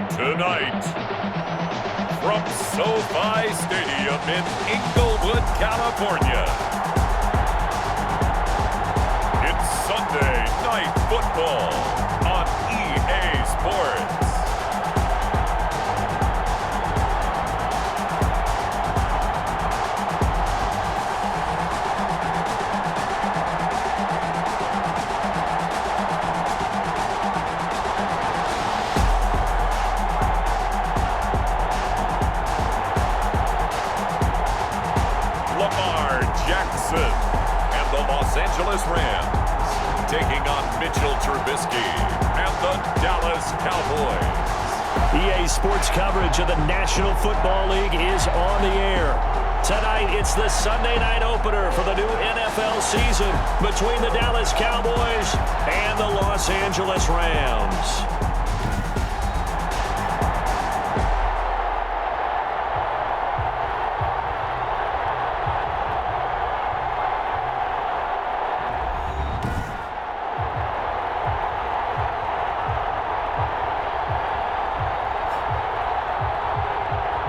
Tonight, from SoFi Stadium in Inglewood, California, it's Sunday Night Football on EA Sports. And the Los Angeles Rams taking on Mitchell Trubisky and the Dallas Cowboys. EA Sports coverage of the National Football League is on the air. Tonight, it's the Sunday night opener for the new NFL season between the Dallas Cowboys and the Los Angeles Rams.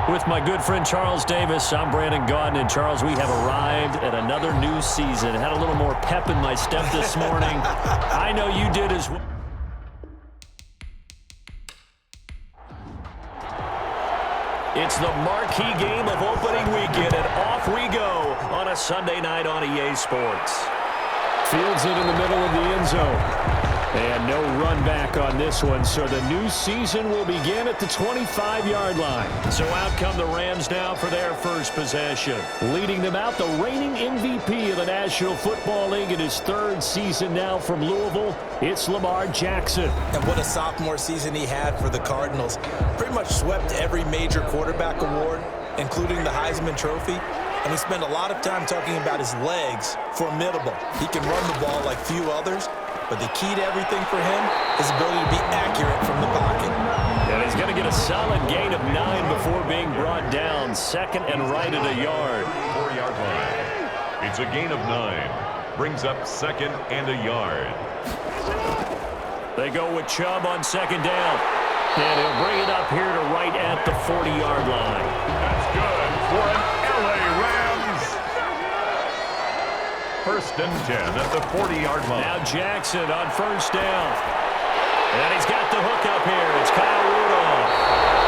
With my good friend Charles Davis, I'm Brandon Gaudin. And Charles, we have arrived at another new season. Had a little more pep in my step this morning. I know you did as well. It's the marquee game of opening weekend, and off we go on a Sunday night on EA Sports. Fields it in the middle of the end zone. And no run back on this one, so the new season will begin at the 25-yard line. So out come the Rams now for their first possession. Leading them out, the reigning MVP of the National Football League in his third season now from Louisville, it's Lamar Jackson. And what a sophomore season he had for the Cardinals. Pretty much swept every major quarterback award, including the Heisman Trophy. And we spent a lot of time talking about his legs. Formidable. He can run the ball like few others. But the key to everything for him is ability to be accurate from the pocket. And he's going to get a solid gain of 9 before being brought down. Second and right at a yard. 4-yard line. It's a gain of 9. Brings up second and a yard. They go with Chubb on second down. And he'll bring it up here to right at the 40-yard line. That's good for an LA Rams. First and 10 at the 40-yard line. Now Jackson on first down. And he's got the hook up here. It's Kyle Rudolph.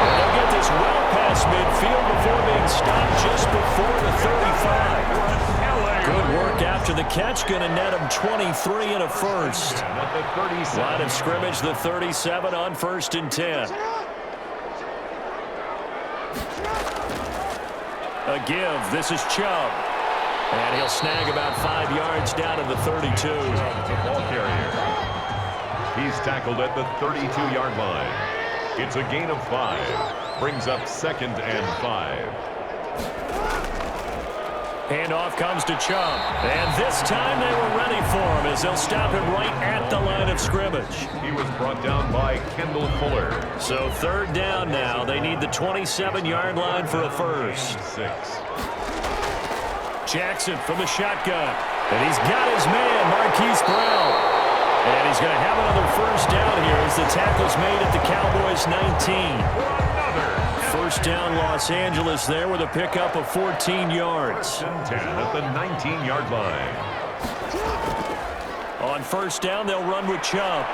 And they'll get this well past midfield before being stopped just before the 35. Good work after the catch. Going to net him 23 and a first. At the 37. Line of scrimmage, the 37 on first and 10. A give. This is Chubb. And he'll snag about 5 yards down to the 32. The ball carrier. He's tackled at the 32-yard line. It's a gain of 5. Brings up second and 5. Handoff comes to Chubb. And this time they were ready for him as they'll stop him right at the line of scrimmage. He was brought down by Kendall Fuller. So third down now. They need the 27-yard line for a first. 6. Jackson from the shotgun. And he's got his man, Marquise Brown. And he's going to have another first down here as the tackle's made at the Cowboys 19. First down Los Angeles there with a pickup of 14 yards. 10 at the 19-yard line. On first down, they'll run with Chubb.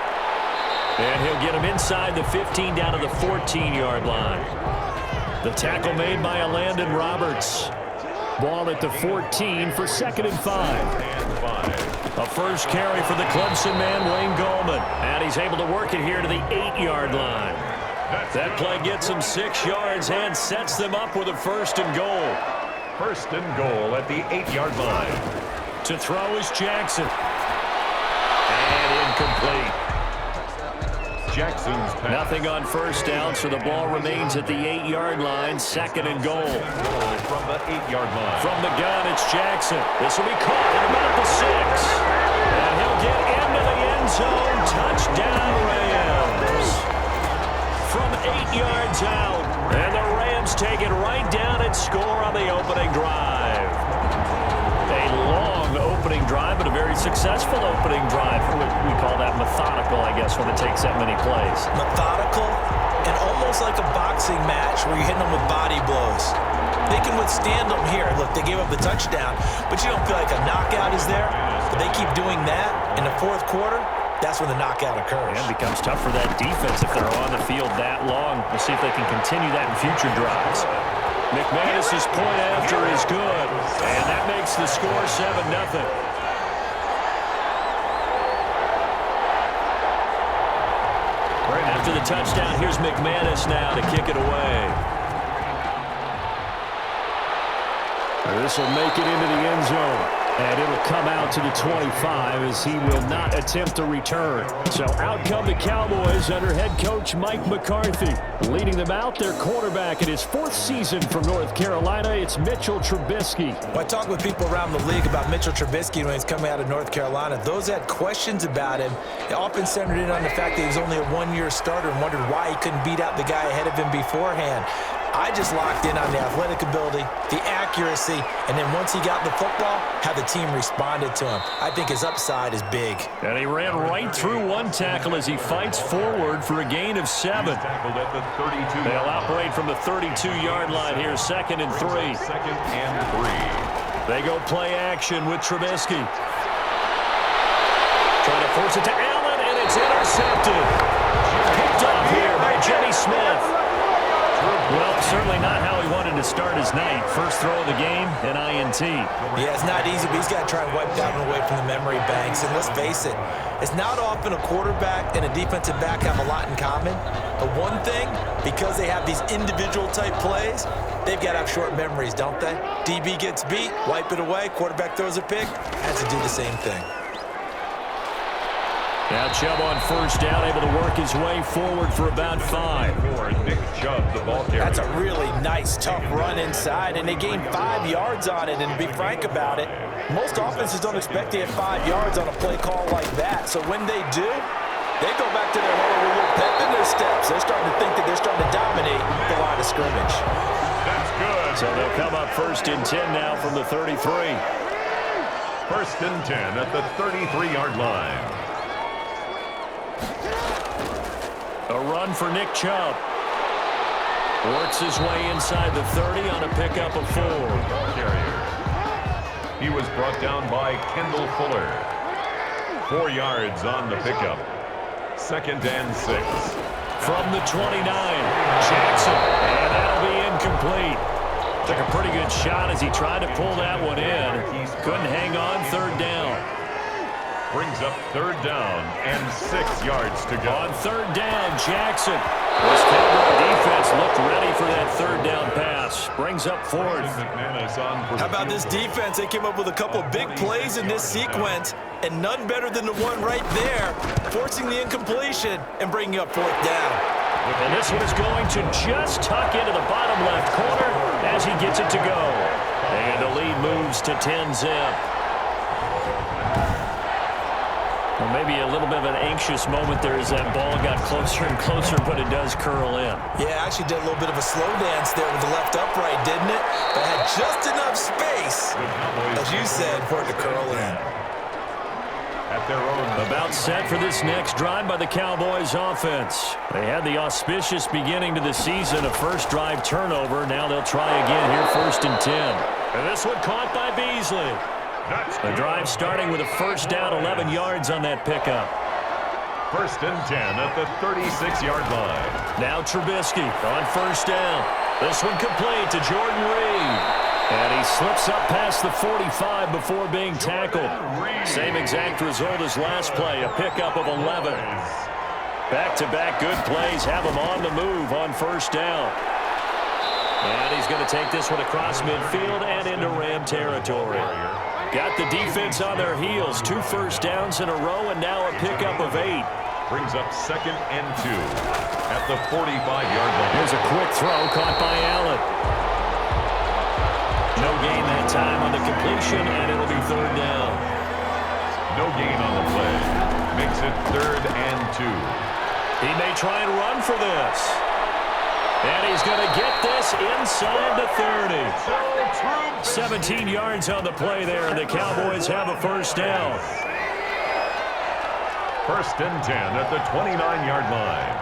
And he'll get him inside the 15 down to the 14-yard line. The tackle made by Landon Roberts. Ball at the 14 for second and 5. A first carry for the Clemson man, Wayne Gallman. And he's able to work it here to the 8-yard line. That play gets him 6 yards and sets them up with a first and goal. First and goal at the 8-yard line. To throw is Jackson. And incomplete. Jackson's pass. Nothing on first down, so the ball remains at the 8-yard line. Second and goal. From the 8-yard line. From the gun, it's Jackson. This will be caught at about the 6. And he'll get into the end zone. Touchdown, Rams. From 8 yards out. And the Rams take it right down and score on the opening drive. A long opening drive, but a very successful opening drive. We call that methodical, I guess, when it takes that many plays. Methodical and almost like a boxing match where you're hitting them with body blows. They can withstand them here. Look, they gave up the touchdown, but you don't feel like a knockout is there. But they keep doing that in the fourth quarter. That's when the knockout occurs. And it becomes tough for that defense if they're on the field that long. We'll see if they can continue that in future drives. McManus's point after is good, and that makes the score 7-0. After the touchdown, here's McManus now to kick it away. This will make it into the end zone. And it'll come out to the 25 as he will not attempt to return. So out come the Cowboys under head coach Mike McCarthy. Leading them out, their quarterback in his 4th season from North Carolina, it's Mitchell Trubisky. When I talk with people around the league about Mitchell Trubisky when he's coming out of North Carolina, those that had questions about him, they often centered in on the fact that he was only a one-year starter and wondered why he couldn't beat out the guy ahead of him beforehand. I just locked in on the athletic ability, the accuracy, and then once he got the football, how the team responded to him. I think his upside is big. And he ran right through one tackle as he fights forward for a gain of 7. They'll operate from the 32-yard line here, 2nd and 3. They go play action with Trubisky. Trying to force it to Allen, and it's intercepted. Picked up here by Jimmy Smith. Well, certainly not how he wanted to start his night. First throw of the game, an INT. Yeah, it's not easy, but he's got to try and wipe that one away from the memory banks. And let's face it, it's not often a quarterback and a defensive back have a lot in common. The one thing, because they have these individual type plays, they've got to have short memories, don't they? DB gets beat, wipe it away, quarterback throws a pick, has to do the same thing. Now Chubb on first down, able to work his way forward for about 5. Nick Chubb, the ball carrier. That's a really nice, tough run inside, and they gained 5 yards on it. And to be frank about it, most offenses don't expect to get 5 yards on a play call like that. So when they do, they go back to their huddle with a little pep in their steps. They're starting to think that they're starting to dominate the line of scrimmage. That's good. So they'll come up 1st and 10 now from the 33. 1st and 10 at the 33-yard line. A run for Nick Chubb. Works his way inside the 30 on a pickup of 4. He was brought down by Kendall Fuller. 4 yards on the pickup. 2nd and 6. From the 29, Jackson, and that'll be incomplete. Took a pretty good shot as he tried to pull that one in. Couldn't hang on, 3rd down. Brings up 3rd down and 6 yards to go. On 3rd down, Jackson. This Cowboy defense looked ready for that 3rd down pass. Brings up 4th. How about this defense? They came up with a couple of big plays in this sequence, and none better than the one right there, forcing the incompletion and bringing up 4th down. And this one is going to just tuck into the bottom left corner as he gets it to go. And the lead moves to 10-zip. Well, maybe a little bit of an anxious moment there as that ball got closer and closer, but it does curl in. Yeah, actually did a little bit of a slow dance there with the left upright, didn't it? But had just enough space, as you said, for it to curl in. At their own. About set for this next drive by the Cowboys offense. They had the auspicious beginning to the season, a first drive turnover. Now they'll try again here, 1st and 10. And this one caught by Beasley. The drive starting with a 1st down, 11 yards on that pickup. 1st and 10 at the 36-yard line. Now Trubisky on 1st down. This one complete to Jordan Reed. And he slips up past the 45 before being tackled. Same exact result as last play, a pickup of 11. Back-to-back good plays have him on the move on 1st down. And he's going to take this one across midfield and into Ram territory. Got the defense on their heels. 2 first downs in a row, and now a pickup of 8. Brings up 2nd and 2 at the 45-yard line. Here's a quick throw caught by Allen. No gain that time on the completion, and it'll be 3rd down. No gain on the play. Makes it 3rd and 2. He may try and run for this. And he's going to get this inside the 30. 17 yards on the play there, and the Cowboys have a 1st down. First and 10 at the 29-yard line.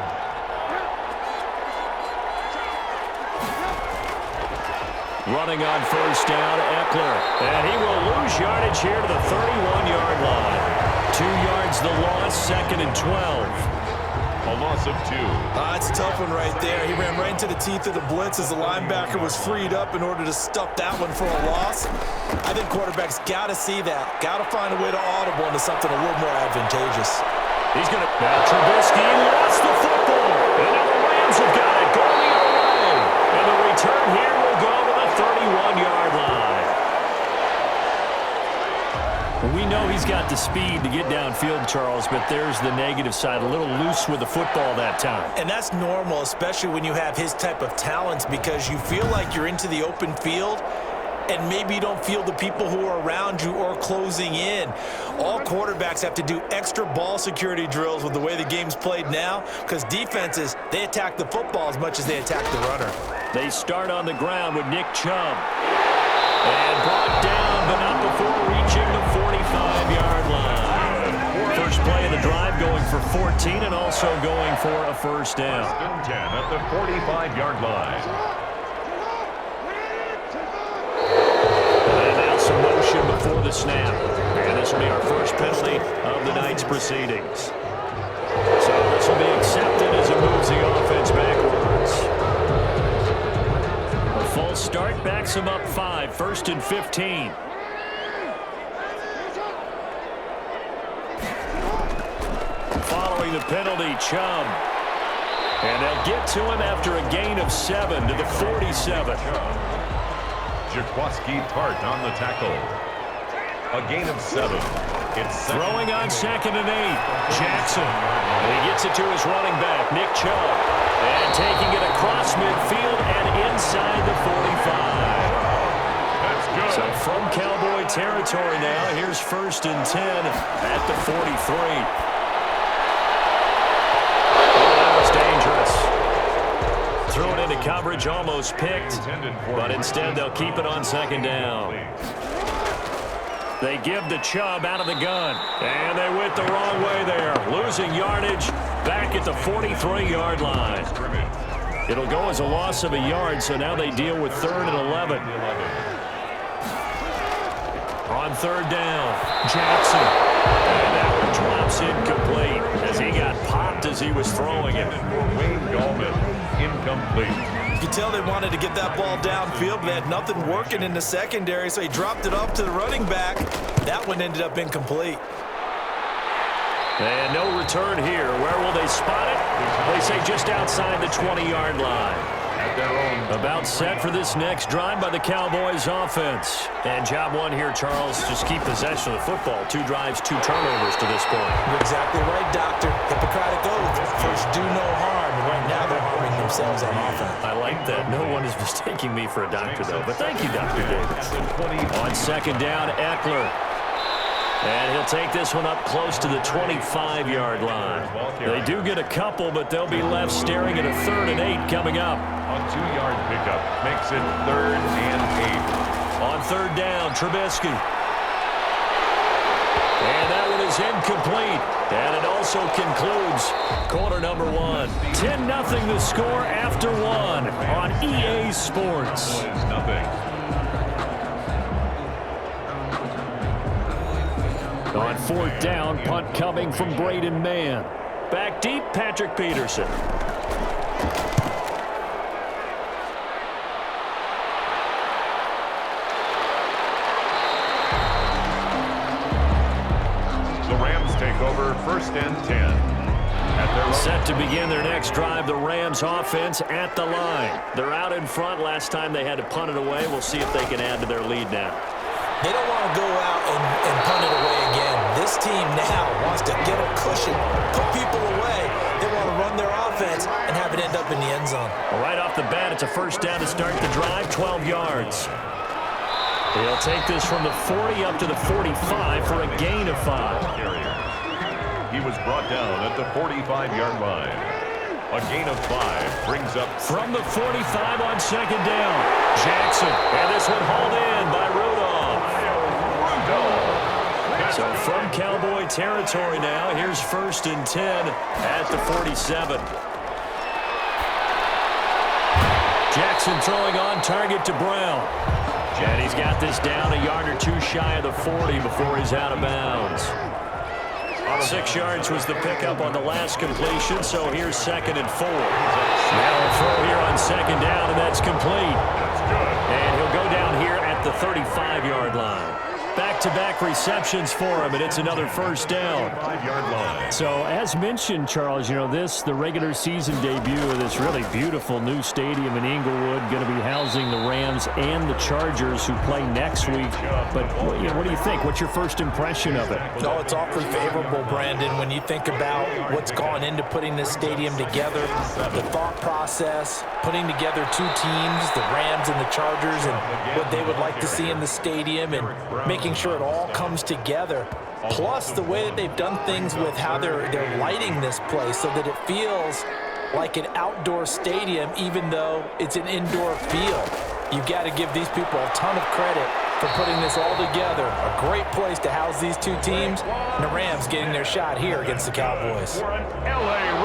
Running on first down, Eckler. And he will lose yardage here to the 31-yard line. 2 yards the loss, second and 12. A loss of 2. It's a tough one right there. He ran right into the teeth of the blitz as the linebacker was freed up in order to stuff that one for a loss. I think quarterbacks got to see that. Got to find a way to audible into something a little more advantageous. He's going to... Now Trubisky lost the football. And now the Rams have got it going the other way. And the return here will go to the 31-yard line. We know he's got the speed to get downfield, Charles, but there's the negative side. A little loose with the football that time. And that's normal, especially when you have his type of talents, because you feel like you're into the open field and maybe you don't feel the people who are around you or closing in. All quarterbacks have to do extra ball security drills with the way the game's played now, because defenses, they attack the football as much as they attack the runner. They start on the ground with Nick Chubb. And brought down, but not before reaching the 45-yard line. First play of the drive going for 14 and also going for a first down. First and 10 at the 45-yard line. And now some motion before the snap. And this will be our first penalty of the night's proceedings. So this will be accepted as it moves the offense backwards. A false start backs him up 5, first and 15. Following the penalty, Chubb. And they'll get to him after a gain of 7 to the 47. Jaquaski Tart on the tackle. A gain of 7. It's throwing on second and 8. Jackson. And he gets it to his running back, Nick Chubb. And taking it across midfield and inside the 45. That's good. So from Cowboy territory now, here's first and 10 at the 43. Threw it into coverage, almost picked, but instead they'll keep it on second down. They give the Chubb out of the gun, and they went the wrong way there, losing yardage back at the 43-yard line. It'll go as a loss of a yard, so now they deal with 3rd and 11. On 3rd down, Jackson. And that one drops incomplete as he got popped as he was throwing it. Wayne Gallman, incomplete. You could tell they wanted to get that ball downfield, but they had nothing working in the secondary, so he dropped it off to the running back. That one ended up incomplete. And no return here. Where will they spot it? They say just outside the 20-yard line. At their own. About set for this next drive by the Cowboys offense. And job one here, Charles, just keep possession of the football. 2 drives, 2 turnovers to this point. You're exactly right, Doctor. Hippocratic oath. First, do no harm. And right now, they're harming themselves on offense. I like that. No one is mistaking me for a doctor, though. But thank you, Dr. Davis. On second down, Eckler. And he'll take this one up close to the 25-yard line. They do get a couple, but they'll be left staring at a 3rd and 8 coming up. A 2-yard pickup makes it 3rd and 8. On 3rd down, Trubisky. And that one is incomplete. And it also concludes quarter number 1. 10-0 the score after 1 on EA Sports. Nothing. On 4th down, punt coming from Braden Mann. Back deep, Patrick Peterson. The Rams take over 1st and 10. Set to begin their next drive, the Rams offense at the line. They're out in front. Last time they had to punt it away. We'll see if they can add to their lead now. They don't want to go out and punt it away again. This team now wants to get a cushion, put people away. They want to run their offense and have it end up in the end zone. Right off the bat, it's a first down to start the drive, 12 yards. He'll take this from the 40 up to the 45 for a gain of 5. He was brought down at the 45-yard line. A gain of 5 brings up... From the 45 on second down, Jackson. And this one hauled in by Rudolph. So from Cowboy territory now. Here's 1st and 10 at the 47. Jackson throwing on target to Brown. And he's got this down a yard or two shy of the 40 before he's out of bounds. 6 yards was the pickup on the last completion, so here's 2nd and 4. Now a throw here on 2nd down, and that's complete. And he'll go down here at the 35-yard line. Back-to-back receptions for him, and it's another 1st down. 5-yard line. So, as mentioned, Charles, you know, the regular season debut of this really beautiful new stadium in Inglewood, going to be housing the Rams and the Chargers who play next week. But, you know, what do you think? What's your first impression of it? No, it's awfully favorable, Brandon, when you think about what's gone into putting this stadium together, the thought process, putting together 2 teams, the Rams and the Chargers, and what they would like to see in the stadium, and making sure it all comes together. Plus, the way that they've done things with how they're lighting this place so that it feels like an outdoor stadium, even though it's an indoor field. You've got to give these people a ton of credit for putting this all together. A great place to house these 2 teams. And the Rams getting their shot here against the Cowboys.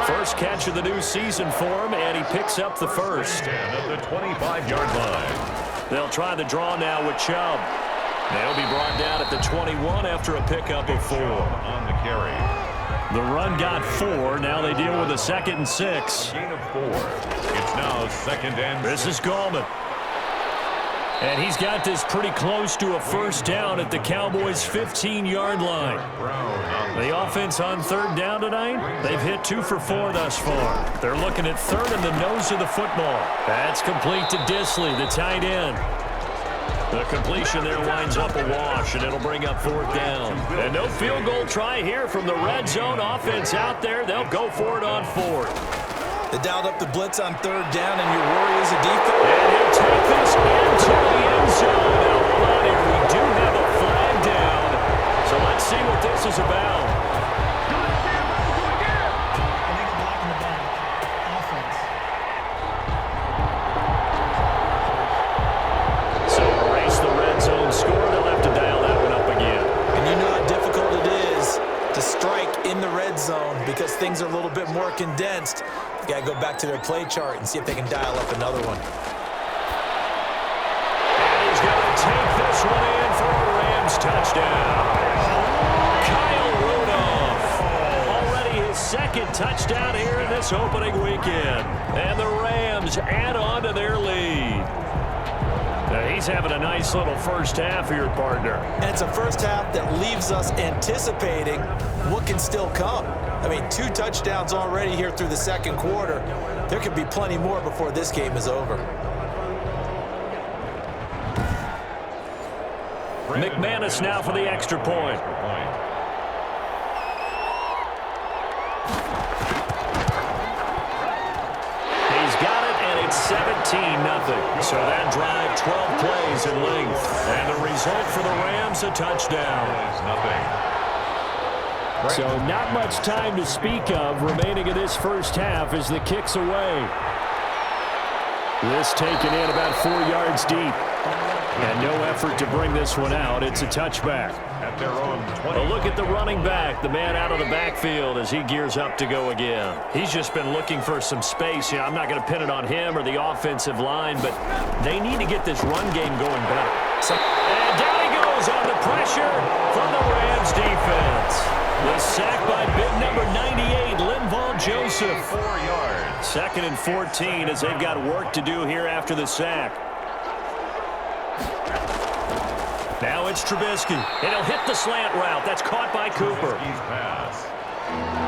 First catch of the new season for him, and he picks up the first. At the 25-yard line. They'll try the draw now with Chubb. They'll be brought down at the 21 after a pickup of 4. On the carry. The run got 4. Now they deal with a 2nd and 6. Gain of 4. It's now 2nd and 6. This is Gallman. And he's got this pretty close to a 1st down at the Cowboys' 15-yard line. The offense on 3rd down tonight, they've hit 2 for 4 thus far. They're looking at 3rd in the nose of the football. That's complete to Disley, the tight end. The completion there winds up a wash, and it'll bring up 4th down. And no field goal try here from the red zone offense out there. They'll go for it on 4th. They dialed up the blitz on 3rd down, and your worry is a defense. And he'll take this into the end zone. Now, hold on here. We do have a flag down. So let's see what this is about. So erase the red zone score. They'll have to dial that one up again. And you know how difficult it is to strike in the red zone because things are a little bit more condensed. You got to go back to their play chart and see if they can dial up another one. And he's going to take this one in for a Rams touchdown. Kyle Rudolph. Already his 2nd touchdown here in this opening weekend. And the Rams add on to their lead. Now he's having a nice little 1st half here, partner. And it's a 1st half that leaves us anticipating what can still come. I mean, 2 touchdowns already here through the 2nd quarter. There could be plenty more before this game is over. McManus now for the extra point. He's got it, and it's 17-0. So that drive, 12 plays in length. And the result for the Rams, a touchdown. It's nothing. So not much time to speak of remaining in this 1st half as the kick's away. This taken in about 4 yards deep. And no effort to bring this one out. It's a touchback. At their own 20. A look at the running back, the man out of the backfield as he gears up to go again. He's just been looking for some space. You know, I'm not going to pin it on him or the offensive line, but they need to get this run game going better. And down he goes on the pressure from the Rams defense. The sack by big number 98, Linval Joseph. 4 yards. 2nd and 14 as they've got work to do here after the sack. Now it's Trubisky, and he'll hit the slant route. That's caught by Cooper. Trubisky's pass.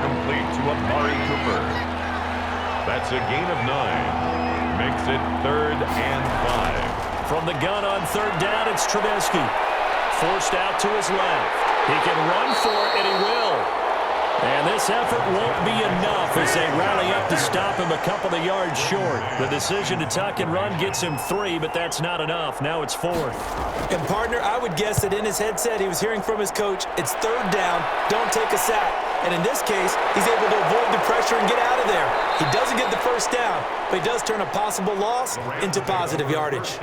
Complete to Amari Cooper. That's a gain of 9. Makes it 3rd and 5. From the gun on 3rd down, it's Trubisky. Forced out to his left. He can run for it, and he will. And this effort won't be enough as they rally up to stop him a couple of yards short. The decision to tuck and run gets him 3, but that's not enough. Now it's 4th. And, partner, I would guess that in his headset he was hearing from his coach, it's 3rd down, don't take a sack. And in this case, he's able to avoid the pressure and get out of there. He doesn't get the first down, but he does turn a possible loss into positive yardage.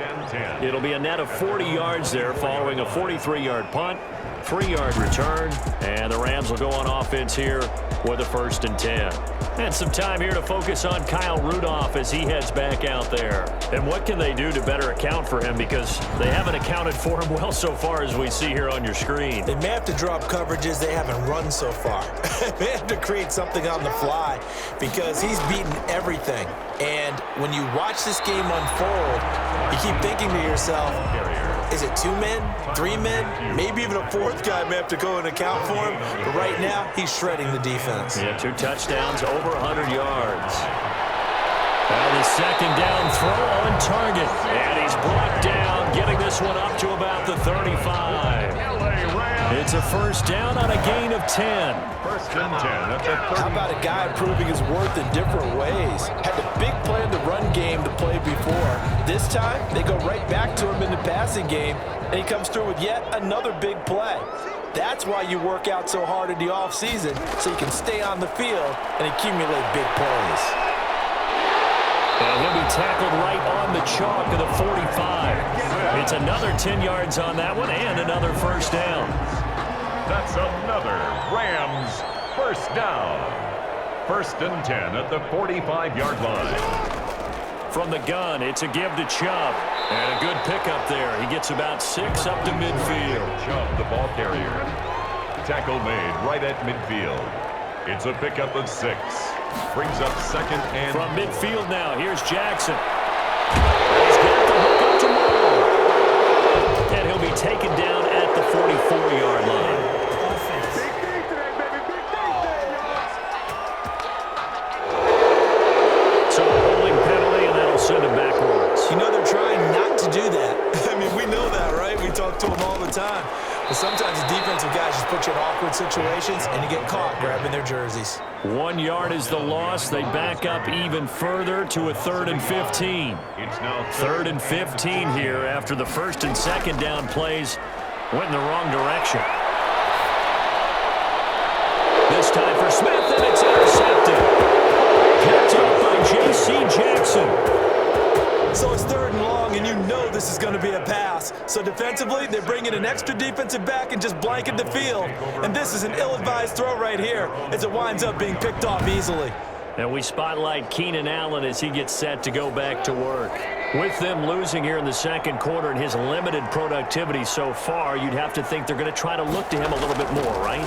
It'll be a net of 40 yards there following a 43-yard punt, 3-yard return, and the Rams will go on offense here with a 1st and 10. And some time here to focus on Kyle Rudolph as he heads back out there. And what can they do to better account for him, because they haven't accounted for him well so far as we see here on your screen. They may have to drop coverages they haven't run so far. They have to create something on the fly because he's beaten everything. And when you watch this game unfold, you keep thinking to yourself, is it 2 men, 3 men, maybe even a 4th guy may have to go and account for him. But right now, he's shredding the defense. Yeah, 2 touchdowns, over 100 yards. Now the 2nd down throw on target. And he's brought down, getting this one up to about the 35. It's a 1st down on a gain of 10. 1st and 10 at the 30. How about a guy proving his worth in different ways? Had a big plan to run game to play before. This time, they go right back to him in the passing game, and he comes through with yet another big play. That's why you work out so hard in the offseason, so you can stay on the field and accumulate big plays. And he'll be tackled right on the chalk of the 45. It's another 10 yards on that one and another 1st down. That's another Rams 1st down. 1st and 10 at the 45-yard line. From the gun, it's a give to Chubb. And a good pickup there. He gets about 6 up to midfield. Chubb, the ball carrier. Tackle made right at midfield. It's a pickup of 6. Brings up 2nd and... From midfield now, here's Jackson. He's got the hook up to Moore. And he'll be taken down at the 44-yard line. So a holding penalty, and that'll send him backwards. You know they're trying not to do that. I mean, we know that, right? We talk to them all the time. But sometimes the defensive guys just put you in awkward situations, and you get caught grabbing their jerseys. 1 yard is the loss. They back up even further to a 3rd and 15. It's now 3rd and 15 here after the 1st and 2nd down plays went in the wrong direction. This time for Smith, and it's intercepted. Picked up by J.C. Jackson. So it's 3rd and long, and you know this is going to be a pass. So defensively, they bring in an extra defensive back and just blanket the field. And this is an ill-advised throw right here as it winds up being picked off easily. And we spotlight Keenan Allen as he gets set to go back to work. With them losing here in the 2nd quarter and his limited productivity so far, you'd have to think they're going to try to look to him a little bit more, right?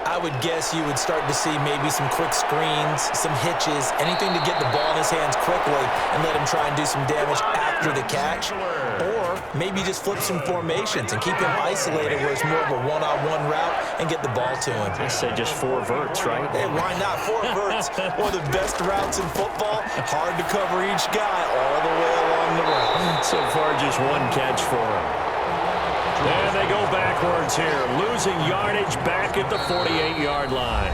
I would guess you would start to see maybe some quick screens, some hitches, anything to get the ball in his hands quickly and let him try and do some damage after the catch. Or maybe just flip some formations and keep him isolated where it's more of a one-on-one route and get the ball to him. I said just 4 verts, right? Hey, why not? 4 verts, one of the best routes in football. Hard to cover each guy all the way along the route. So far, just 1 catch for him. And they go backwards here, losing yardage back at the 48-yard line.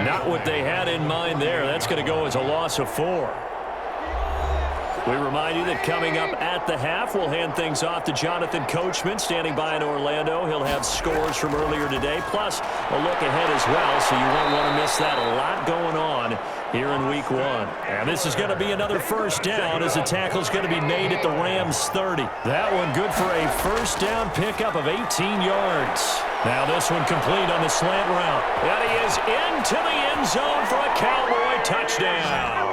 Not what they had in mind there. That's going to go as a loss of 4. We remind you that coming up at the half, we'll hand things off to Jonathan Coachman, standing by in Orlando. He'll have scores from earlier today, plus a look ahead as well, so you won't want to miss that. A lot going on here in Week 1. And this is going to be another 1st down as the tackle's going to be made at the Rams' 30. That one good for a 1st down pickup of 18 yards. Now this one complete on the slant route. And he is into the end zone for a Cowboy touchdown.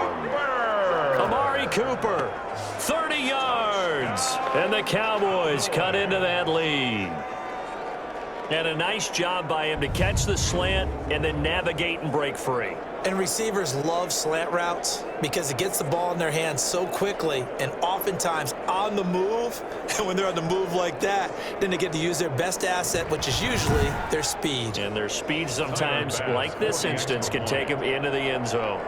Amari Cooper, 30 yards. And the Cowboys cut into that lead. And a nice job by him to catch the slant and then navigate and break free. And receivers love slant routes because it gets the ball in their hands so quickly and oftentimes on the move. And when they're on the move like that, then they get to use their best asset, which is usually their speed. And their speed sometimes, like this instance, can take them into the end zone.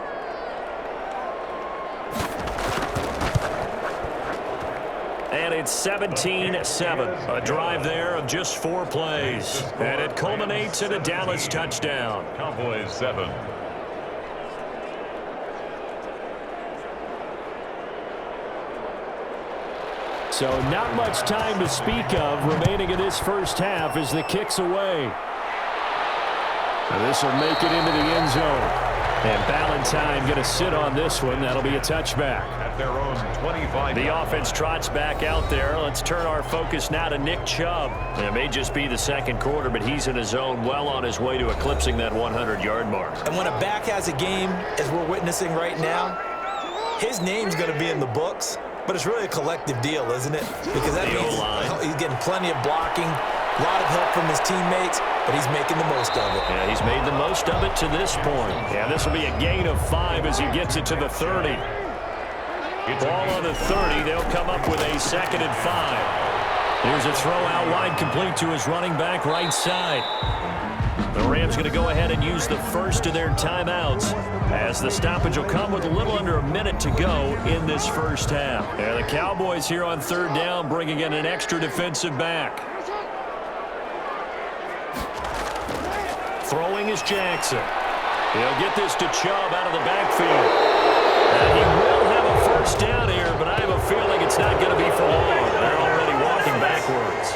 And it's 17-7. A drive there of just 4 plays. And it culminates in a Dallas touchdown. Cowboys 7. So not much time to speak of remaining in this 1st half as the kick's away. And this will make it into the end zone. And Ballantyne going to sit on this one. That'll be a touchback. At their own 25. The offense trots back out there. Let's turn our focus now to Nick Chubb. It may just be the second quarter, but he's in his zone, well on his way to eclipsing that 100-yard mark. And when a back has a game, as we're witnessing right now, his name's going to be in the books, but it's really a collective deal, isn't it? Because that means he's getting plenty of blocking, a lot of help from his teammates, but he's making the most of it. Yeah, he's made the most of it to this point. Yeah, this will be a gain of 5 as he gets it to the 30. Ball on the 30. They'll come up with a 2nd and 5. Here's a throw out wide, complete to his running back right side. The Rams going to go ahead and use the first of their timeouts as the stoppage will come with a little under a minute to go in this first half. Yeah, the Cowboys here on 3rd down bringing in an extra defensive back. Throwing is Jackson. He'll get this to Chubb out of the backfield. And he will have a first down here, but I have a feeling it's not going to be for long. They're already walking backwards.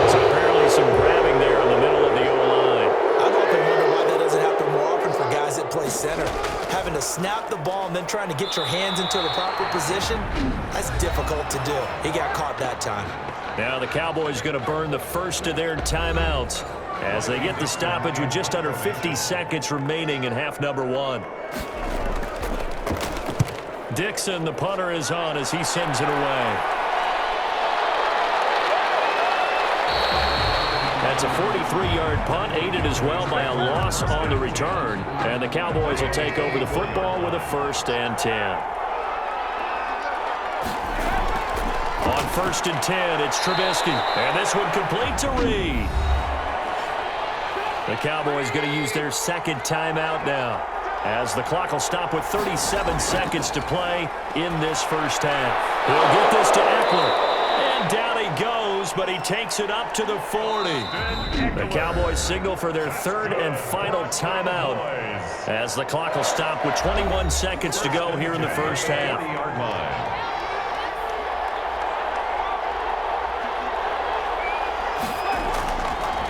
So apparently some grabbing there in the middle of the O-line. I've often wondered why that doesn't happen more often for guys that play center. Having to snap the ball and then trying to get your hands into the proper position, that's difficult to do. He got caught that time. Now the Cowboys going to burn the first of their timeouts as they get the stoppage with just under 50 seconds remaining in half number 1. Dixon, the punter, is on as he sends it away. That's a 43-yard punt, aided as well by a loss on the return. And the Cowboys will take over the football with a 1st and 10. On 1st and 10, it's Trubisky. And this one complete to Reed. The Cowboys going to use their 2nd timeout now, as the clock will stop with 37 seconds to play in this first half. He'll get this to Eckler. And down he goes, but he takes it up to the 40. The Cowboys signal for their 3rd and final timeout, as the clock will stop with 21 seconds to go here in the first half.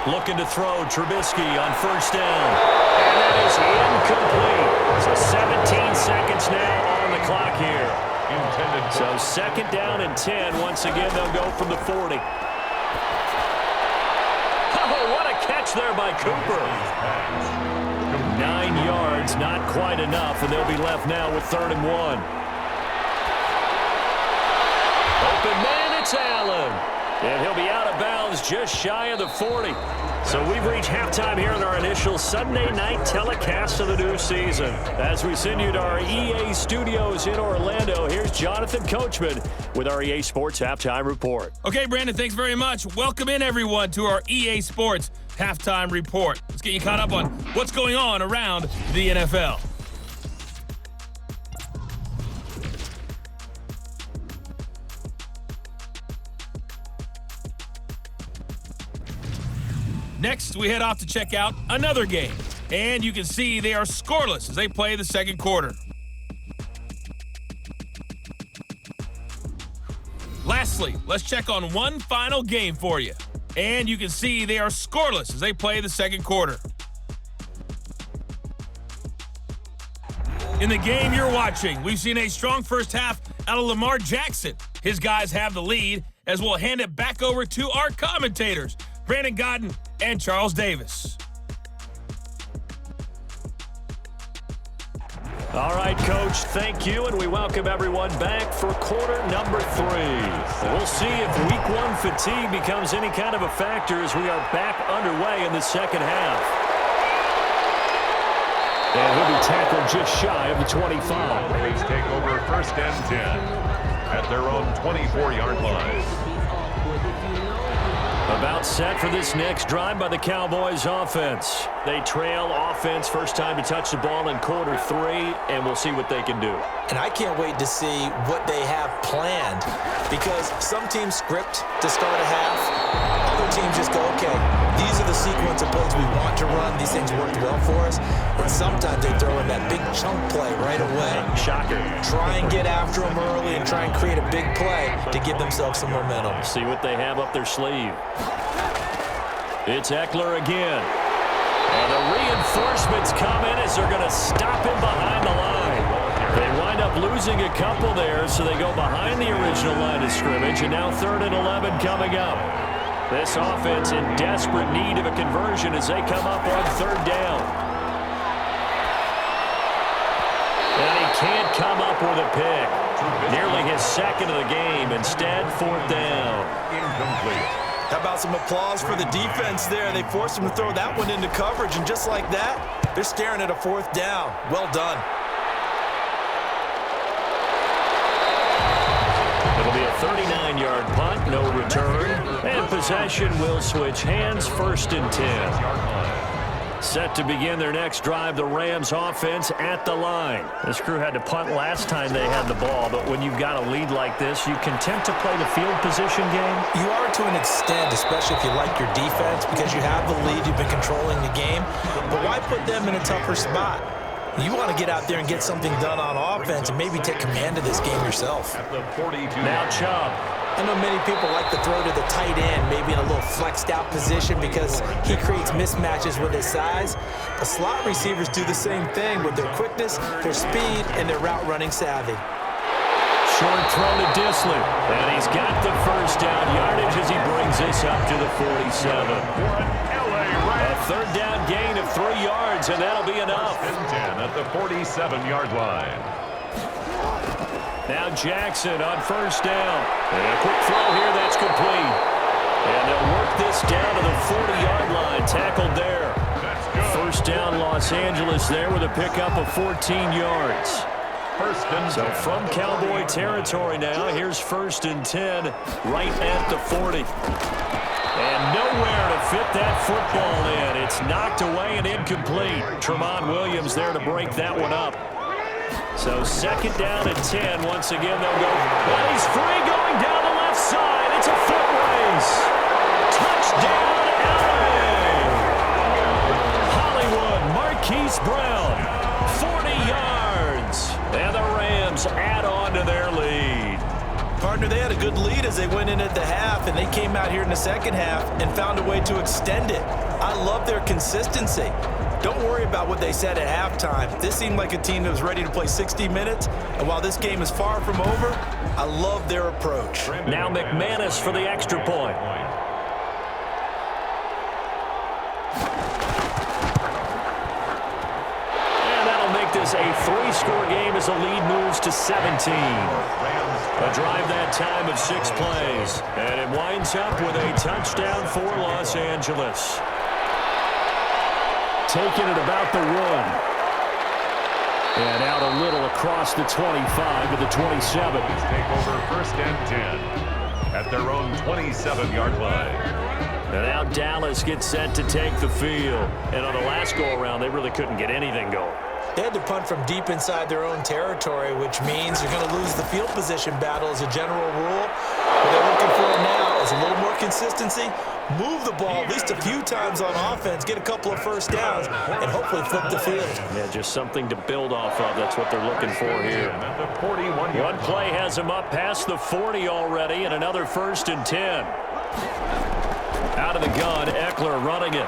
Looking to throw, Trubisky on 1st down. And that is incomplete. So 17 seconds now on the clock here. So 2nd down and 10. Once again, they'll go from the 40. Oh, what a catch there by Cooper. 9 yards, not quite enough, and they'll be left now with 3rd and 1. Open man, it's Allen. And he'll be out of bounds just shy of the 40. So we've reached halftime here in our initial Sunday night telecast of the new season. As we send you to our EA studios in Orlando, here's Jonathan Coachman with our EA Sports Halftime Report. Okay, Brandon, thanks very much. Welcome in, everyone, to our EA Sports Halftime Report. Let's get you caught up on what's going on around the NFL. Next, we head off to check out another game. And you can see they are scoreless as they play the 2nd quarter. Lastly, let's check on one final game for you. And you can see they are scoreless as they play the 2nd quarter. In the game you're watching, we've seen a strong first half out of Lamar Jackson. His guys have the lead, as we'll hand it back over to our commentators, Brandon Godden and Charles Davis. All right, Coach, thank you, and we welcome everyone back for quarter number 3. We'll see if Week 1 fatigue becomes any kind of a factor as we are back underway in the second half. And he'll be tackled just shy of the 25. Rays take over 1st and 10 at their own 24-yard line. About set for this next drive by the Cowboys offense. They trail offense, first time to touch the ball in quarter 3, and we'll see what they can do. And I can't wait to see what they have planned, because some teams script to start a half. Other teams just go, okay, these are the sequence of plays we want to run. These things worked well for us. And sometimes they throw in that big chunk play right away. Shocker. Try and get after them early and try and create a big play to give themselves some momentum. See what they have up their sleeve. It's Eckler again. And the reinforcements come in as they're going to stop him behind the line. They wind up losing a couple there, so they go behind the original line of scrimmage, and now 3rd and 11 coming up. This offense in desperate need of a conversion as they come up on 3rd down. And he can't come up with a pick. Nearly his 2nd of the game. Instead, 4th down. Incomplete. How about some applause for the defense there? They forced him to throw that one into coverage, and just like that, they're staring at a 4th down. Well done. It'll be a 39-yard punt, no return, and possession will switch hands, 1st and 10. Set to begin their next drive, the Rams offense at the line. This crew had to punt last time they had the ball, but when you've got a lead like this, you content to play the field position game? You are to an extent, especially if you like your defense, because you have the lead, you've been controlling the game. But why put them in a tougher spot? You want to get out there and get something done on offense and maybe take command of this game yourself. At the 42. Now Chubb. I know many people like to throw to the tight end, maybe in a little flexed out position because he creates mismatches with his size. But slot receivers do the same thing with their quickness, their speed, and their route running savvy. Short throw to Disley. And he's got the 1st down yardage as he brings this up to the 47. A 3rd down gain of 3 yards, and that'll be enough. 10 at the 47-yard line. Now Jackson on 1st down. And a quick throw here that's complete. And they'll work this down to the 40-yard line. Tackled there. 1st down Los Angeles there with a pickup of 14 yards. So from Cowboy territory now, here's 1st and 10 right at the 40. And nowhere to fit that football in. It's knocked away and incomplete. Tremont Williams there to break that one up. So 2nd down and 10. Once again, they'll go. And he's free going down the left side. It's a foot race. Touchdown, LA. Hollywood, Marquise Brown, 40 yards. And the Rams add on to their lead. Partner, they had a good lead as they went in at the half, and they came out here in the 2nd half and found a way to extend it. I love their consistency. Don't worry about what they said at halftime. This seemed like a team that was ready to play 60 minutes, and while this game is far from over, I love their approach. Now McManus for the extra point. And that'll make this a 3-score game as the lead moves to 17. A drive that time of 6 plays. And it winds up with a touchdown for Los Angeles. Taking it about the 1. And out a little across the 25 to the 27. Take over 1st and 10 at their own 27-yard line. And now Dallas gets set to take the field. And on the last go-around, they really couldn't get anything going. They had to punt from deep inside their own territory, which means you're going to lose the field position battle as a general rule. What they're looking for now is a little more consistency, move the ball at least a few times on offense, get a couple of 1st downs, and hopefully flip the field. Yeah, just something to build off of. That's what they're looking for here. One play has them up past the 40 already, and another 1st and 10. Out of the gun, Eckler running it.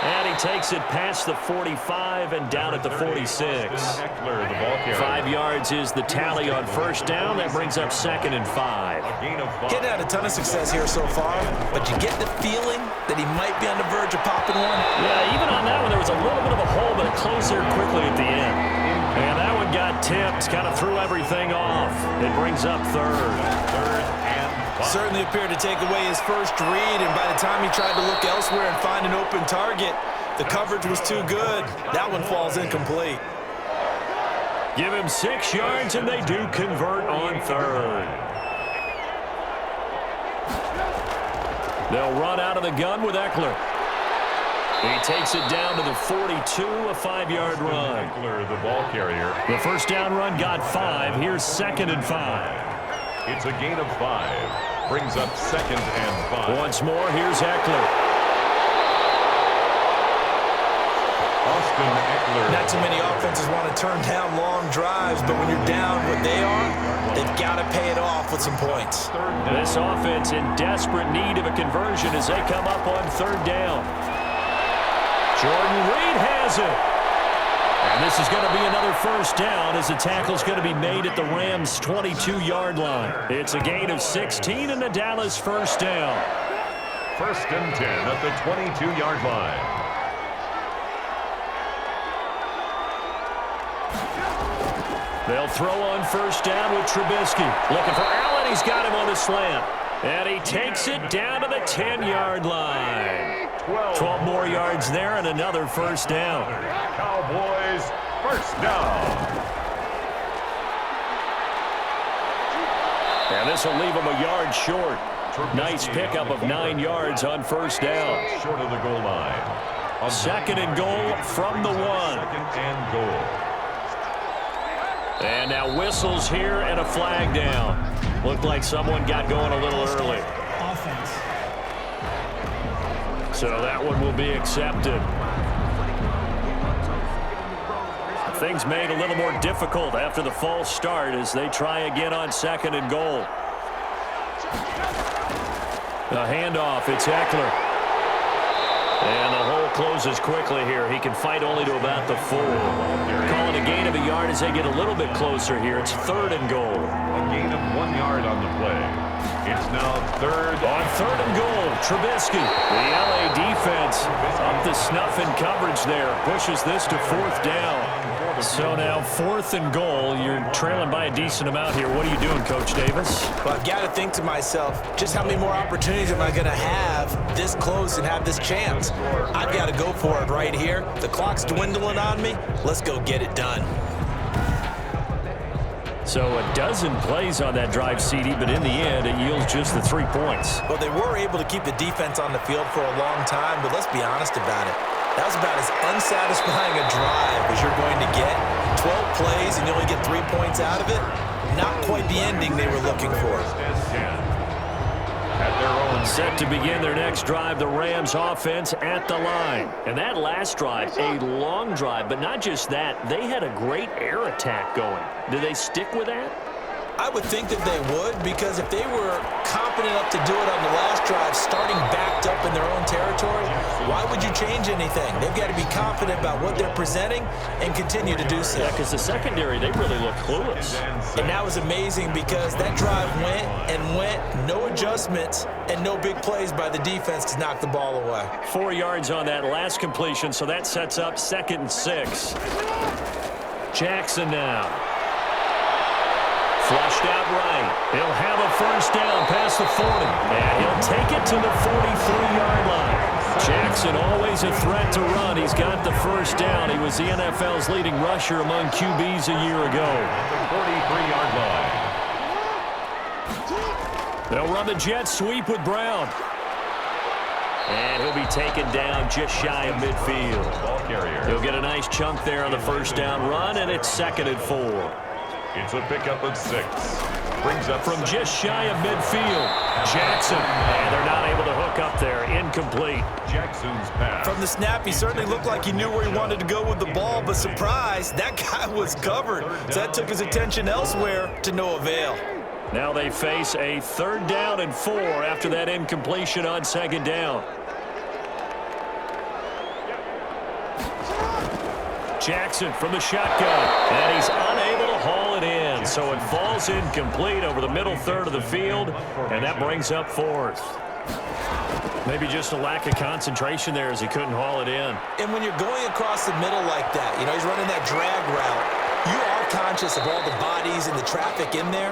And he takes it past the 45 and down at the 46. 5 yards is the tally on 1st down. That brings up 2nd and 5. Getting had a ton of success here so far, but you get the feeling that he might be on the verge of popping one. Yeah, even on that one, there was a little bit of a hole, but it closed there quickly at the end. And that one got tipped, kind of threw everything off. It brings up 3rd. Certainly appeared to take away his first read, and by the time he tried to look elsewhere and find an open target, the coverage was too good. That one falls incomplete. Give him 6 yards, and they do convert on 3rd. They'll run out of the gun with Eckler. He takes it down to the 42, a 5-yard run. Eckler, the ball carrier. The first down run got 5. Here's 2nd and 5. It's a gain of 5. Brings up 2nd and 5. Once more, here's Eckler. Austin Eckler. Not too many offenses want to turn down long drives, but when you're down what they are, they've got to pay it off with some points. This offense in desperate need of a conversion as they come up on 3rd down. Jordan Reed has it. And this is going to be another first down as the tackle's going to be made at the Rams' 22-yard line. It's a gain of 16 and the Dallas first down. 1st and 10 at the 22-yard line. They'll throw on first down with Trubisky. Looking for Allen. He's got him on the slant. And he takes it down to the 10-yard line. 12 more yards there and another first down. Cowboys first down. And this will leave him a yard short. Nice pickup of 9 yards on first down. Short of the goal line. 2nd and goal from the 1. 2nd and goal. And now whistles here and a flag down. Looked like someone got going a little early. Offense. So that one will be accepted. Things made a little more difficult after the false start as they try again on 2nd and goal. The handoff, it's Eckler. And the hole closes quickly here. He can fight only to about the 4. Calling a gain of a yard as they get a little bit closer here. It's 3rd and goal. A gain of 1 yard on the play. It's now 3rd. On 3rd and goal, Trubisky. The LA defense up to snuff in coverage there. Pushes this to 4th down. So now 4th and goal. You're trailing by a decent amount here. What are you doing, Coach Davis? Well, I've got to think to myself, just how many more opportunities am I going to have this close and have this chance? I've got to go for it right here. The clock's dwindling on me. Let's go get it done. So a dozen plays on that drive, CD, but in the end, it yields just the 3 points. Well, they were able to keep the defense on the field for a long time, but let's be honest about it. That was about as unsatisfying a drive as you're going to get. 12 plays and you only get 3 points out of it. Not quite the ending they were looking for. Set to begin their next drive, the Rams offense at the line. And that last drive, a long drive, but not just that. They had a great air attack going. Do they stick with that? I would think that they would, because if they were confident enough to do it on the last drive, starting backed up in their own territory, why would you change anything? They've got to be confident about what they're presenting and continue to do so. Yeah, because the secondary, they really look clueless. And that was amazing because that drive went and went, no adjustments, and no big plays by the defense to knock the ball away. 4 yards on that last completion, so that sets up 2nd and 6. Jackson now. Flushed out right. He'll have a first down past the 40. And he'll take it to the 43-yard line. Jackson always a threat to run. He's got the first down. He was the NFL's leading rusher among QBs a year ago. The 43-yard line. They'll run the jet sweep with Brown. And he'll be taken down just shy of midfield. Ball carrier. He'll get a nice chunk there on the first down run, and it's 2nd and 4. It's a pickup of 6. Brings up From just shy of midfield, Jackson. And they're not able to hook up there. Incomplete. Jackson's pass. From the snap, he certainly looked like he knew where he wanted to go with the ball, but surprise, that guy was covered. So that took his attention elsewhere to no avail. Now they face a 3rd down and 4 after that incompletion on 2nd down. Jackson from the shotgun, and he's unable to haul it in. So it falls incomplete over the middle third of the field, and that brings up 4th. Maybe just a lack of concentration there as he couldn't haul it in. And when you're going across the middle like that, you know, he's running that drag route, you are conscious of all the bodies and the traffic in there.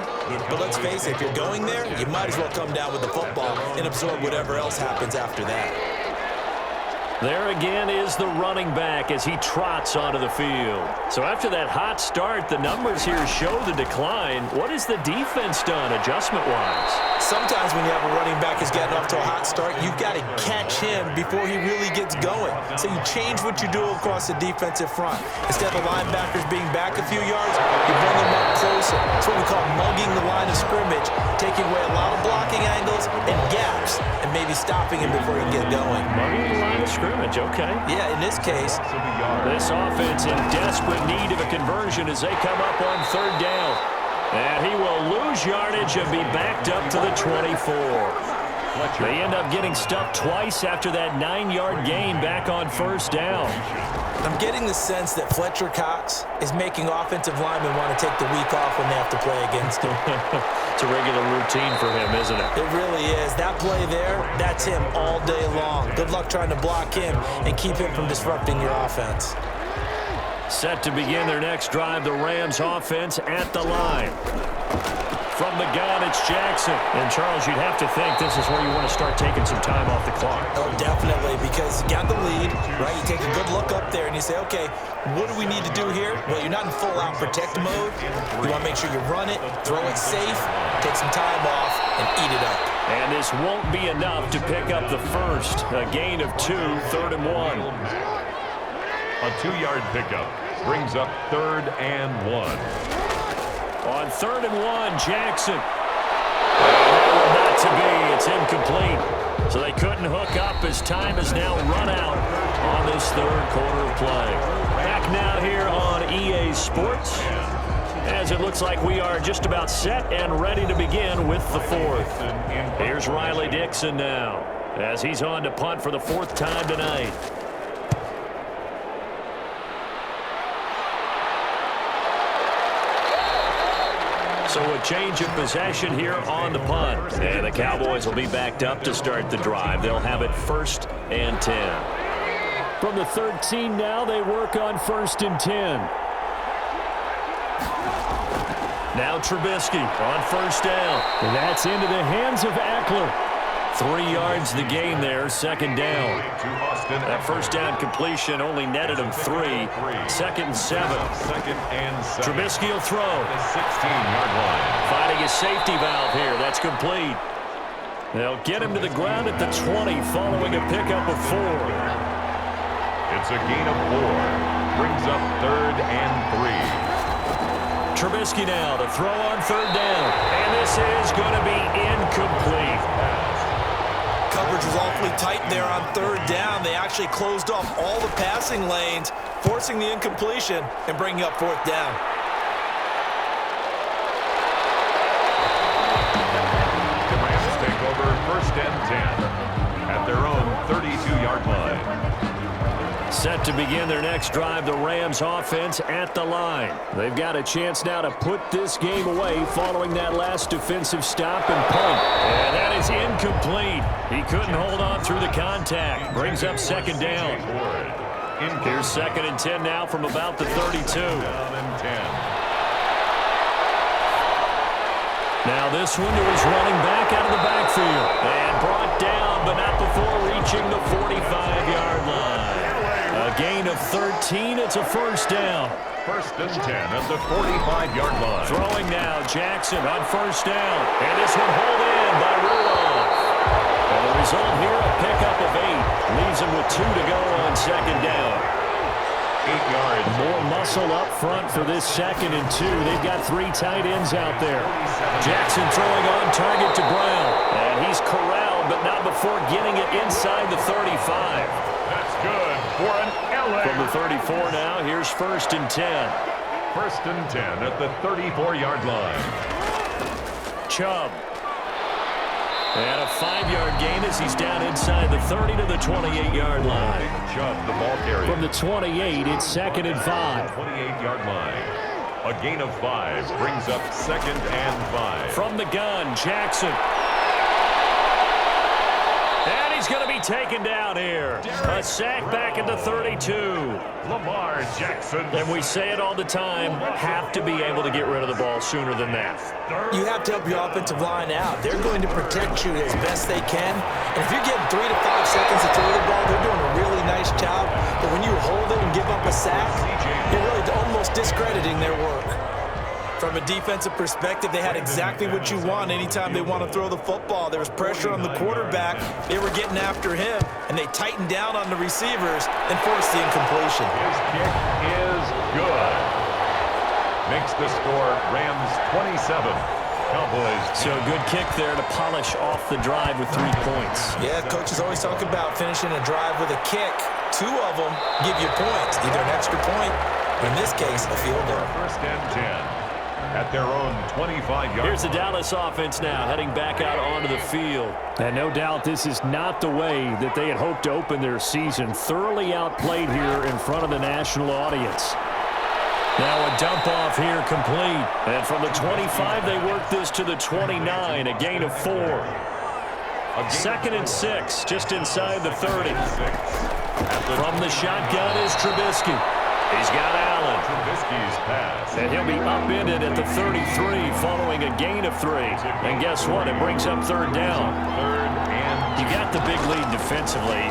But let's face it, if you're going there, you might as well come down with the football and absorb whatever else happens after that. There again is the running back as he trots onto the field. So after that hot start, the numbers here show the decline. What has the defense done adjustment-wise? Sometimes when you have a running back who's gotten off off to a hot start, you've got to catch him before he really gets going. So you change what you do across the defensive front. Instead of the linebackers being back a few yards, you bring them up closer. That's what we call mugging the line of scrimmage, taking away a lot of blocking angles and gaps, and maybe stopping him before he can get going. Mugging the line of scrimmage, okay. Yeah, in this case. This offense in desperate need of a conversion as they come up on third down. And he will lose yardage and be backed up to the 24. They end up getting stuffed twice after that 9-yard gain back on first down. I'm getting the sense that Fletcher Cox is making offensive linemen want to take the week off when they have to play against him. It's a regular routine for him, isn't it? It really is. That play there, that's him all day long. Good luck trying to block him and keep him from disrupting your offense. Set to begin their next drive, the Rams offense at the line. From the gun, it's Jackson. And, Charles, you'd have to think this is where you want to start taking some time off the clock. Oh, definitely, because you got the lead, right? You take a good look up there and you say, okay, what do we need to do here? Well, you're not in full-out protect mode. You want to make sure you run it, throw it safe, take some time off, and eat it up. And this won't be enough to pick up the first. A gain of 2, 3rd and 1. A 2-yard pickup brings up 3rd and 1. On 3rd and 1, Jackson. Not to be. It's incomplete. So they couldn't hook up as time has now run out on this third quarter of play. Back now here on EA Sports, as it looks like we are just about set and ready to begin with the fourth. Here's Riley Dixon now as he's on to punt for the 4th time tonight. So a change of possession here on the punt. And the Cowboys will be backed up to start the drive. They'll have it 1st and 10. From the 13 now, they work on 1st and 10. Now Trubisky on 1st down. And that's into the hands of Eckler. 3 yards the gain there, 2nd down. That 1st down completion only netted him 3. 2nd and 7. Trubisky will throw. The 16-yard line. Finding his safety valve here. That's complete. They'll get him to the ground at the 20 following a pickup of 4. It's a gain of 4. Brings up 3rd and 3. Trubisky now to throw on 3rd down. And this is going to be incomplete. Coverage was awfully tight there on 3rd down. They actually closed off all the passing lanes, forcing the incompletion and bringing up 4th down. The Rams take over 1st and 10 at their own 32-yard line. Set to begin their next drive, the Rams offense at the line. They've got a chance now to put this game away following that last defensive stop and punt. And that is incomplete. He couldn't hold on through the contact. Brings up 2nd down. Here's 2nd and 10 now from about the 32. Now this one is running back out of the backfield. And brought down, but not before reaching the 45-yard line. A gain of 13. It's a 1st down. 1st and 10 at the 45-yard line. Throwing now, Jackson on 1st down. And this one hauled in by Rudolph. And the result here, a pickup of 8. Leaves him with 2 to go on 2nd down. 8 yards. More muscle up front for this 2nd and 2. They've got 3 tight ends out there. Jackson throwing on target to Brown. And he's corralled, but not before getting it inside the 35. That's good for an LA. From the 34 now, here's 1st and 10. 1st and 10 at the 34-yard line. Chubb. And a 5-yard gain as he's down inside the 30 to the 28-yard line. Chubb, the ball carrier. From the 28, it's 2nd and 5. 28-yard line. A gain of 5 brings up 2nd and 5. From the gun, Jackson. And he's going to be taken down here. A sack back at the 32. Lamar Jackson. And we say it all the time, have to be able to get rid of the ball sooner than that. You have to help your offensive line out. They're going to protect you as best they can. And if you're getting 3 to 5 seconds to throw the ball, they're doing a really nice job. But when you hold it and give up a sack, you're really almost discrediting their work. From a defensive perspective, they had exactly what you want anytime they want to throw the football. There was pressure on the quarterback. They were getting after him, and they tightened down on the receivers and forced the incompletion. His kick is good. Makes the score Rams 27. Cowboys. So a good kick there to polish off the drive with 3 points. Yeah, coaches always talk about finishing a drive with a kick. 2 of them give you points, either an extra point, or in this case, a field goal. First and 10 at their own 25-yard. Here's the Dallas offense now heading back out onto the field. And no doubt this is not the way that they had hoped to open their season. Thoroughly outplayed here in front of the national audience. Now a dump off here complete. And from the 25, they work this to the 29, a gain of 4. Second and 6, just inside the 30. From the shotgun is Trubisky. He's got Allen. Trubisky's pass. And he'll be upended at the 33 following a gain of 3. And guess what? It brings up 3rd down. You got the big lead defensively.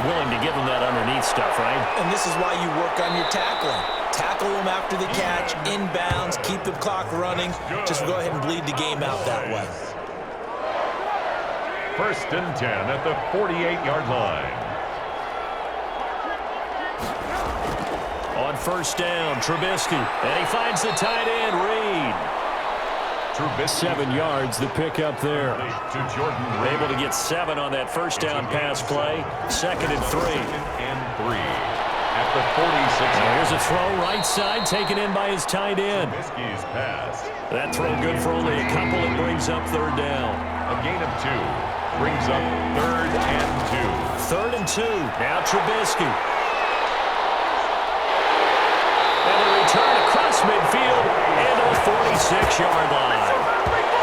Willing to give them that underneath stuff, right? And this is why you work on your tackling. Tackle them after the catch, inbounds, keep the clock running. Just go ahead and bleed the game out that way. First and 10 at the 48-yard line. On first down, Trubisky. And he finds the tight end, Reed. Trubisky. 7 yards, the pickup there. To Jordan Reed. Able to get 7 on that first down pass play. Second and 3. Second and 3 at the 46. And here's a throw right side taken in by his tight end. Trubisky's pass. That throw good for only a couple. It brings up 3rd down. A gain of 2 brings up 3rd and 2. 3rd and 2. Now Trubisky. And a return across midfield and a 46-yard line.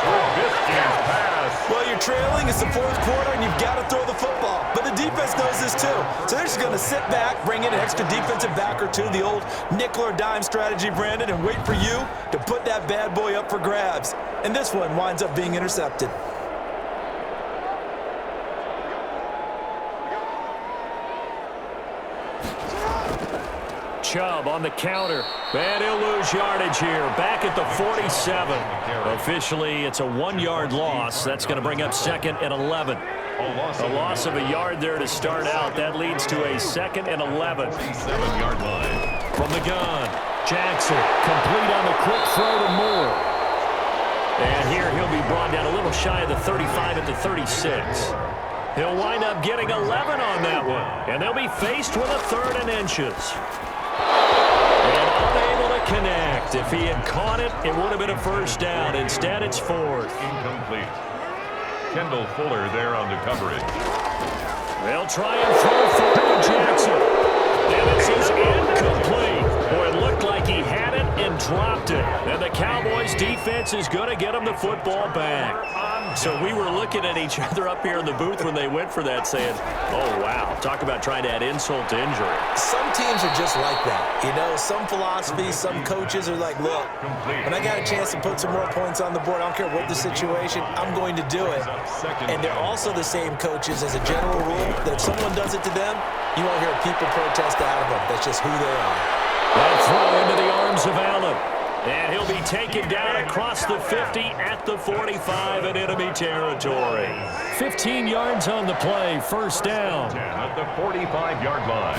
Trubisky's pass. Well, you're trailing. It's the 4th quarter, and you've got to throw the football. But the defense knows this, too. So they're just going to sit back, bring in an extra defensive back or 2, the old nickel or dime strategy, Brandon, and wait for you to put that bad boy up for grabs. And this one winds up being intercepted. Chubb on the counter. And he'll lose yardage here. Back at the 47. Officially, it's a 1-yard loss. That's going to bring up 2nd and 11. A loss of a yard there to start out. That leads to a 2nd and 11. 7-yard line. From the gun, Jackson complete on the quick throw to Moore. And here he'll be brought down a little shy of the 35 at the 36. He'll wind up getting 11 on that one. And they'll be faced with a 3rd and inches. And unable to connect. If he had caught it, it would have been a first down. Instead, it's 4th. Incomplete. Kendall Fuller there on the coverage. They'll try and throw for Jackson. And this is incomplete. Boy, it looked like he had it and dropped it. And the Cowboys defense is going to get him the football back. So we were looking at each other up here in the booth when they went for that saying, oh, wow, talk about trying to add insult to injury. Some teams are just like that. You know, some philosophies, some coaches are like, look, when I got a chance to put some more points on the board, I don't care what the situation, I'm going to do it. And they're also the same coaches as a general rule that if someone does it to them, you won't hear people protest out of them. That's just who they are. That throw into the arms of Allen. And he'll be taken down across the 50 at the 45 in enemy territory. 15 yards on the play, first down. At the 45-yard line.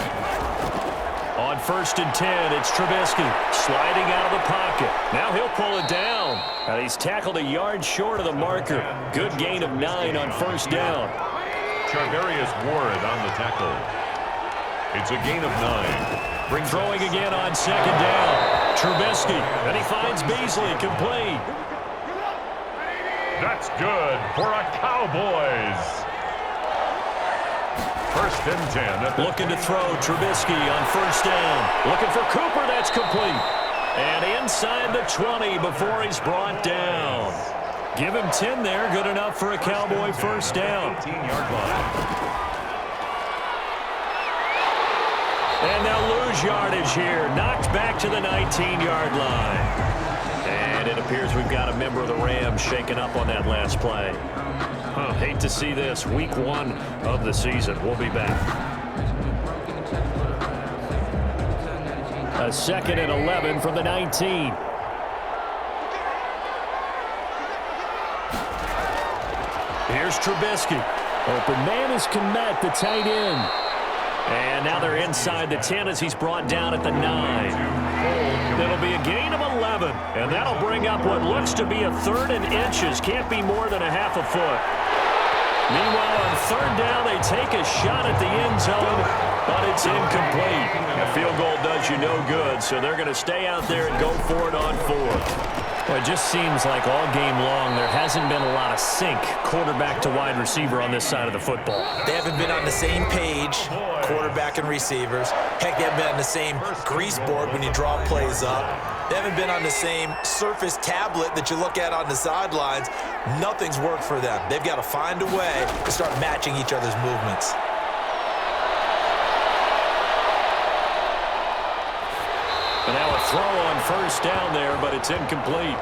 On first and 10, it's Trubisky sliding out of the pocket. Now he'll pull it down. And he's tackled a yard short of the marker. Good gain of 9 on first down. Charvarius Ward on the tackle. It's a gain of 9. Throwing again on second down. Trubisky, and he finds Beasley complete. That's good for a Cowboys. First and 10. Looking to throw Trubisky on first down. Looking for Cooper, that's complete. And inside the 20 before he's brought down. Give him 10 there, good enough for a Cowboy first down. 18-yard line. And they'll lose yardage here. Knocked back to the 19-yard line. And it appears we've got a member of the Rams shaken up on that last play. Hate to see this. Week 1 of the season. We'll be back. A 2nd and 11 from the 19. Here's Trubisky. Open man is Kmet, the tight end. And now they're inside the 10 as he's brought down at the 9. It'll be a gain of 11, and that'll bring up what looks to be a 3rd and inches. Can't be more than a half a foot. Meanwhile, on 3rd down, they take a shot at the end zone, but it's incomplete. A field goal does you no good, so they're going to stay out there and go for it on 4th. Well, it just seems like all game long there hasn't been a lot of sync quarterback to wide receiver on this side of the football. They haven't been on the same page, quarterback and receivers. Heck, they haven't been on the same grease board when you draw plays up. They haven't been on the same Surface tablet that you look at on the sidelines. Nothing's worked for them. They've got to find a way to start matching each other's movements. And now a throw on 1st down there, but it's incomplete.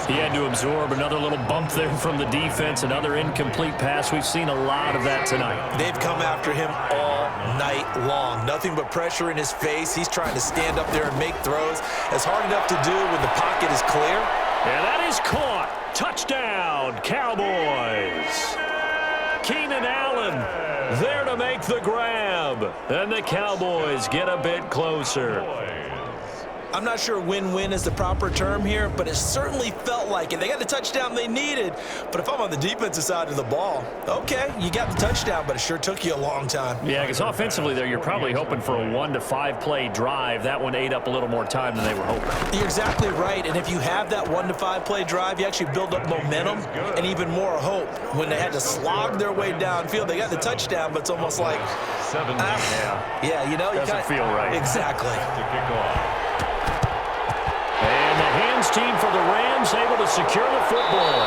He had to absorb another little bump there from the defense, another incomplete pass. We've seen a lot of that tonight. They've come after him all night long. Nothing but pressure in his face. He's trying to stand up there and make throws. It's hard enough to do when the pocket is clear. And that is caught. Touchdown, Cowboys. Keenan Allen there to make the grab. And the Cowboys get a bit closer. I'm not sure win-win is the proper term here, but it certainly felt like it. They got the touchdown they needed, but if I'm on the defensive side of the ball, okay, you got the touchdown, but it sure took you a long time. Yeah, because offensively there, you're probably hoping for a 1 to 5 play drive. That one ate up a little more time than they were hoping. You're exactly right, and if you have that 1 to 5 play drive, you actually build up momentum and even more hope. When they had to slog their way downfield, they got the touchdown, but it's almost like, yeah, you know, doesn't feel right. Exactly. To kick off. And the hands team for the Rams able to secure the football.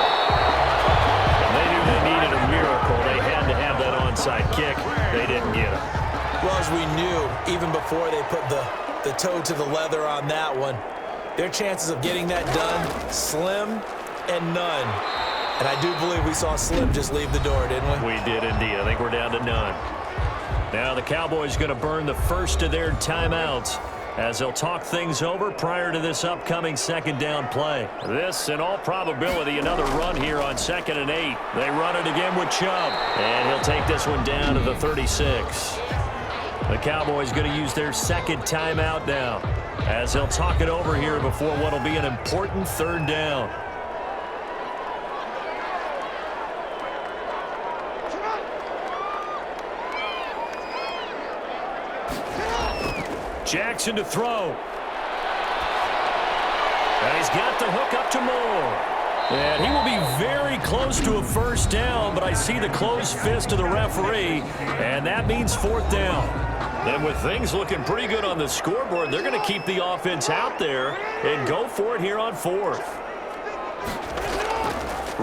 And they knew they needed a miracle. They had to have that onside kick. They didn't get it. Well, as we knew, even before they put the toe to the leather on that one, their chances of getting that done, slim and none. And I do believe we saw Slim just leave the door, didn't we? We did indeed. I think we're down to none. Now the Cowboys going to burn the first of their timeouts as they'll talk things over prior to this upcoming 2nd down play. This, in all probability, another run here on 2nd and 8. They run it again with Chubb, and he'll take this one down to the 36. The Cowboys going to use their 2nd timeout now as they'll talk it over here before what will be an important 3rd down. Jackson to throw. And he's got the hook up to Moore. And he will be very close to a 1st down, but I see the closed fist of the referee, and that means 4th down. And with things looking pretty good on the scoreboard, they're going to keep the offense out there and go for it here on 4th.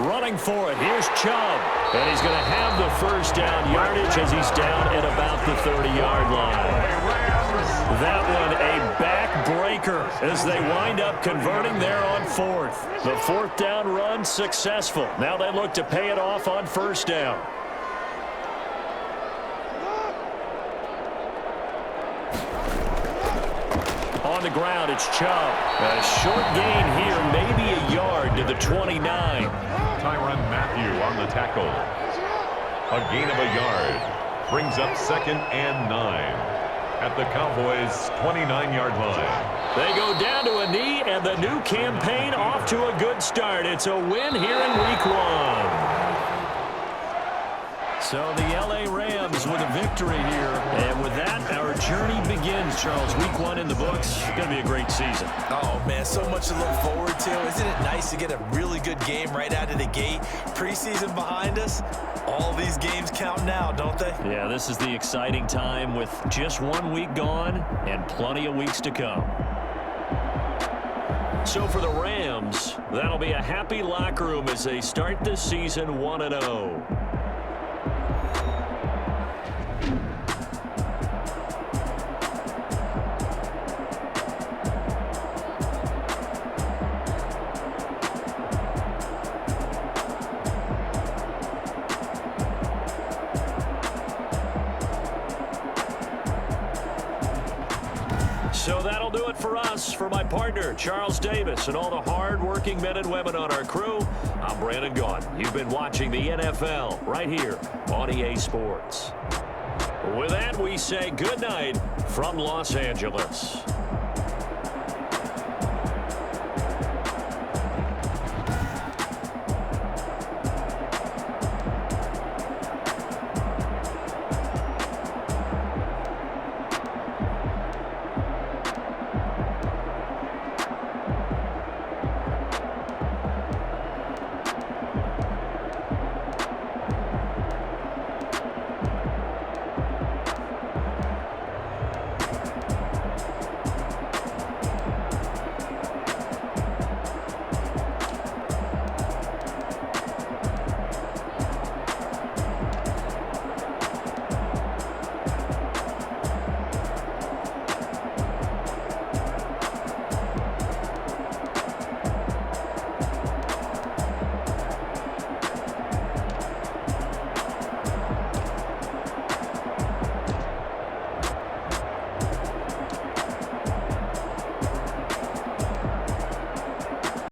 Running for it, here's Chubb. And he's going to have the 1st down yardage as he's down at about the 30-yard line. That one a backbreaker as they wind up converting there on 4th. The 4th down run successful. Now they look to pay it off on 1st down. On the ground, it's Chubb. A short gain here, maybe a yard to the 29. Tyrann Mathieu on the tackle. A gain of a yard. Brings up 2nd and 9. At the Cowboys' 29-yard line. They go down to a knee, and the new campaign off to a good start. It's a win here in Week 1. So the L.A. Rams with a victory here. And with that, our journey begins, Charles. Week 1 in the books. It's going to be a great season. Oh, man, so much to look forward to. Isn't it nice to get a really good game right out of the gate? Preseason behind us. All these games count now, don't they? Yeah, this is the exciting time with just 1 week gone and plenty of weeks to come. So for the Rams, that'll be a happy locker room as they start this season 1-0. So that'll do it for us. For my partner, Charles Davis, and all the hard-working men and women on our crew, I'm Brandon Gaudin. You've been watching the NFL right here on EA Sports. With that, we say good night from Los Angeles.